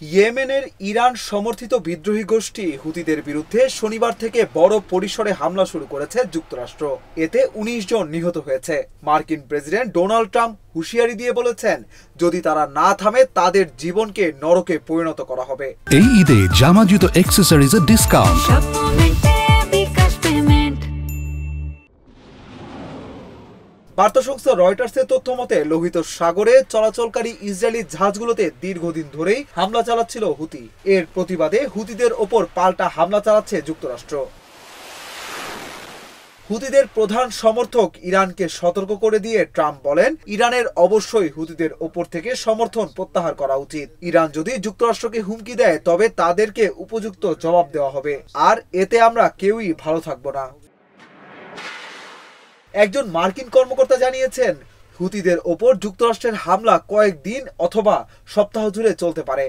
ইয়েমেনের ইরান সমর্থিত বিদ্রোহী গোষ্ঠী হুতিদের বিরুদ্ধে শনিবার থেকে বড় পরিসরে হামলা শুরু করেছে যুক্তরাষ্ট্র। এতে ১৯ জন নিহত হয়েছে। মার্কিন প্রেসিডেন্ট ডোনাল্ড ট্রাম্প হুঁশিয়ারি দিয়ে বলেছেন, যদি তারা না থামে তাদের জীবনকে নরকে পরিণত করা হবে। এই ঈদে জামা জুতো অ্যাকসেসরিজের ডিসকাউন্ট। বার্তা সংস্থা রয়টার্সের তথ্য মতে লোহিত সাগরে চলাচলকারী ইসরায়েলি জাহাজগুলোতে দীর্ঘদিন ধরেই হামলা চালাচ্ছিল হুতি। এর প্রতিবাদে হুতিদের ওপর পাল্টা হামলা চালাচ্ছে যুক্তরাষ্ট্র। হুতিদের প্রধান সমর্থক ইরানকে সতর্ক করে দিয়ে ট্রাম্প বলেন, ইরানের অবশ্যই হুতিদের ওপর থেকে সমর্থন প্রত্যাহার করা উচিত। ইরান যদি যুক্তরাষ্ট্রকে হুমকি দেয় তবে তাদেরকে উপযুক্ত জবাব দেওয়া হবে, আর এতে আমরা কেউই ভালো থাকবো না। একজন মার্কিন কর্মকর্তা জানিয়েছেন, হুতিদের ওপর যুক্তরাষ্ট্রের হামলা কয়েকদিন অথবা সপ্তাহ জুড়ে চলতে পারে।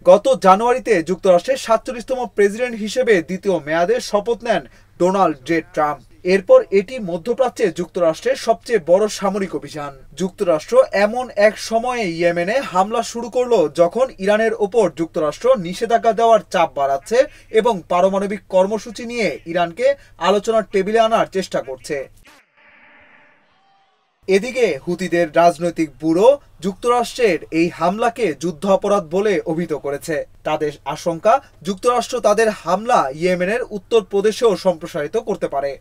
গত জানুয়ারিতে যুক্তরাষ্ট্রের ৪৭তম প্রেসিডেন্ট হিসেবে দ্বিতীয় মেয়াদে শপথ নেন ডোনাল্ড জে ট্রাম্প। এরপর এটি মধ্যপ্রাচ্যে যুক্তরাষ্ট্রের সবচেয়ে বড় সামরিক অভিযান। যুক্তরাষ্ট্র এমন এক সময়ে ইয়েমেনে হামলা শুরু করলো যখন ইরানের ওপর যুক্তরাষ্ট্র নিষেধাজ্ঞা দেওয়ার চাপ বাড়াচ্ছে এবং পারমাণবিক কর্মসূচি নিয়ে ইরানকে আলোচনার টেবিলে আনার চেষ্টা করছে। এদিকে হুতিদের রাজনৈতিক ব্যুরো যুক্তরাষ্ট্রের এই হামলাকে যুদ্ধাপরাধ বলে অভিহিত করেছে। তাদের আশঙ্কা, যুক্তরাষ্ট্র তাদের হামলা ইয়েমেনের উত্তর প্রদেশেও সম্প্রসারিত করতে পারে।